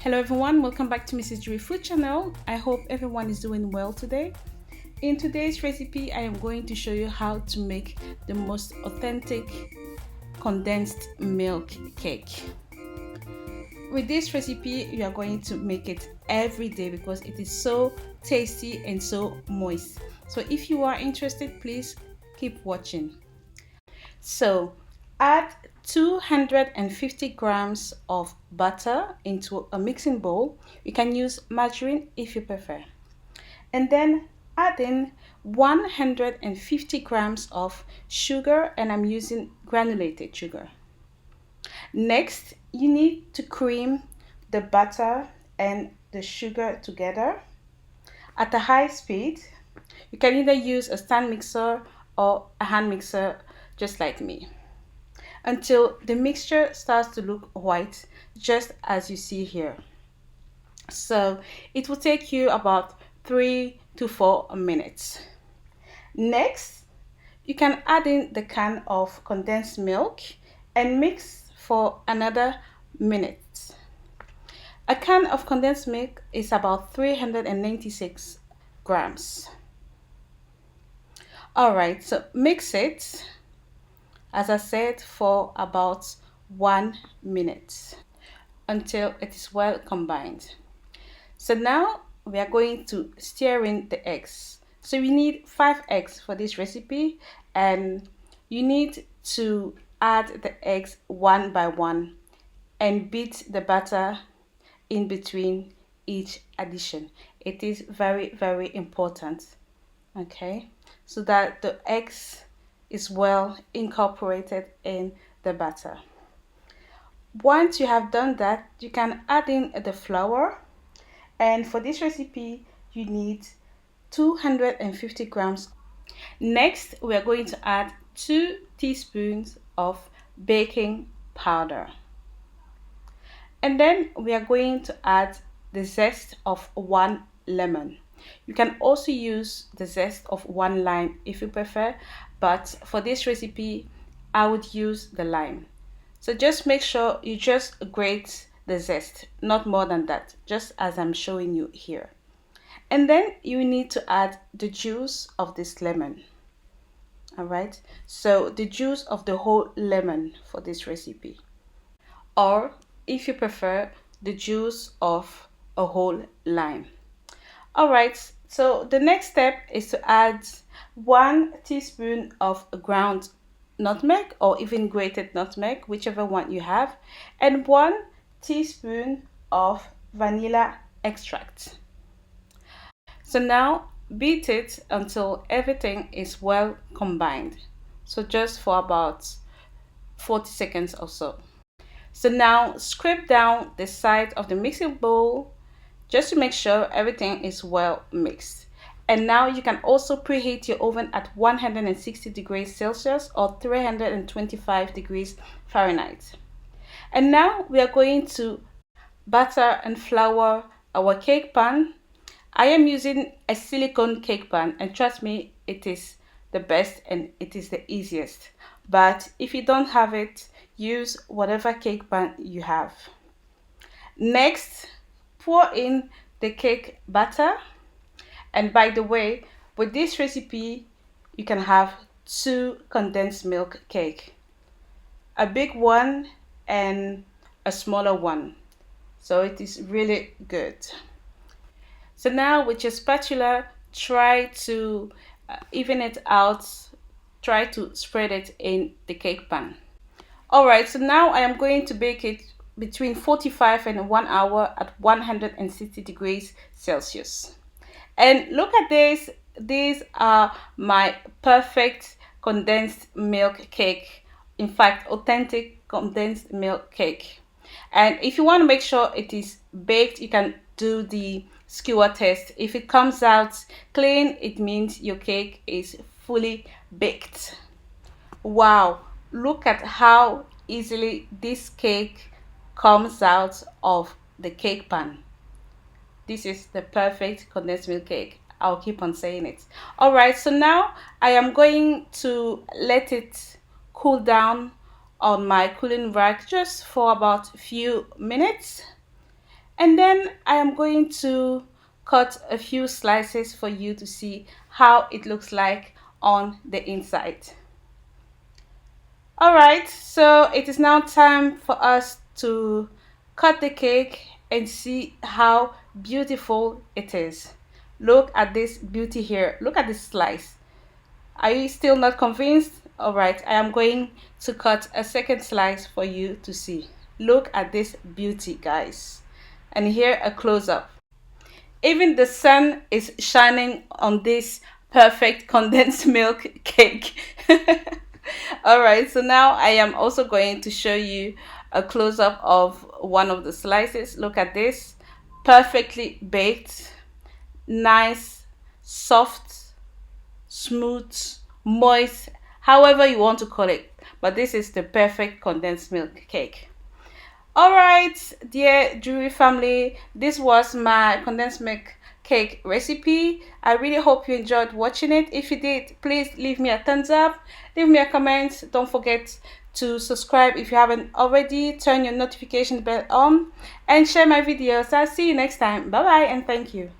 Hello everyone, welcome back to Mrs. Drewrees Food Channel. I hope everyone is doing well today. In today's recipe, I am going to show you how to make the most authentic condensed milk cake. With this recipe, you are going to make it every day because it is so tasty and so moist. So if you are interested, please keep watching. So add 250 grams of butter into a mixing bowl. You can use margarine if you prefer. And then add in 150 grams of sugar, and I'm using granulated sugar. Next, you need to cream the butter and the sugar together at a high speed. You can either use a stand mixer or a hand mixer, just like me, until the mixture starts to look white, just as you see here. So it will take you about 3 to 4 minutes. Next, you can add in the can of condensed milk and mix for another minute. A can of condensed milk is about 396 grams. Alright, so mix it, as I said, for about 1 minute until it is well combined. So now we are going to stir in the eggs. So we need 5 eggs for this recipe, and you need to add the eggs one by one and beat the batter in between each addition. It is very important, okay, so that the eggs is well incorporated in the batter. Once you have done that, you can add in the flour, and for this recipe you need 250 grams. Next, we are going to add 2 teaspoons of baking powder, and then we are going to add the zest of 1 lemon. You can also use the zest of 1 lime if you prefer, but for this recipe I would use the lime. So just make sure you just grate the zest, not more than that, just as I'm showing you here. And then you need to add the juice of this lemon. All right, so the juice of the whole lemon for this recipe, or if you prefer, the juice of a whole lime. All right, so the next step is to add 1 teaspoon of ground nutmeg, or even grated nutmeg, whichever one you have, and 1 teaspoon of vanilla extract. So now beat it until everything is well combined. So just for about 40 seconds or so. So now scrape down the side of the mixing bowl just to make sure everything is well mixed. And now you can also preheat your oven at 160 degrees Celsius or 325 degrees Fahrenheit. And now we are going to butter and flour our cake pan. I am using a silicone cake pan, and trust me, it is the best and it is the easiest. But if you don't have it, use whatever cake pan you have. Next, pour in the cake batter. And by the way, with this recipe, you can have 2 condensed milk cake, a big one and a smaller one. So it is really good. So now with your spatula, try to even it out, try to spread it in the cake pan. Alright, so now I am going to bake it between 45 and 1 hour at 160 degrees Celsius. And look at this, these are my perfect condensed milk cake. In fact, authentic condensed milk cake. And if you want to make sure it is baked, you can do the skewer test. If it comes out clean, it means your cake is fully baked. Wow, look at how easily this cake comes out of the cake pan. This is the perfect condensed milk cake. I'll keep on saying it. All right, so now I am going to let it cool down on my cooling rack just for about a few minutes. And then I am going to cut a few slices for you to see how it looks like on the inside. Alright, so it is now time for us to cut the cake and see how beautiful it is. Look at this beauty here. Look at this slice. Are you still not convinced? Alright, I am going to cut a second slice for you to see. Look at this beauty, guys. And here a close-up. Even the sun is shining on this perfect condensed milk cake. Alright, so now I am also going to show you a close-up of one of the slices. Look at this. Perfectly baked, nice, soft, smooth, moist, however you want to call it. But this is the perfect condensed milk cake. Alright, dear Drewry family, this was my condensed milk cake recipe. I really hope you enjoyed watching it. If you did, please leave me a thumbs up, leave me a comment. Don't forget to subscribe if you haven't already. Turn your notification bell on and share my videos. I'll see you next time. Bye bye and thank you.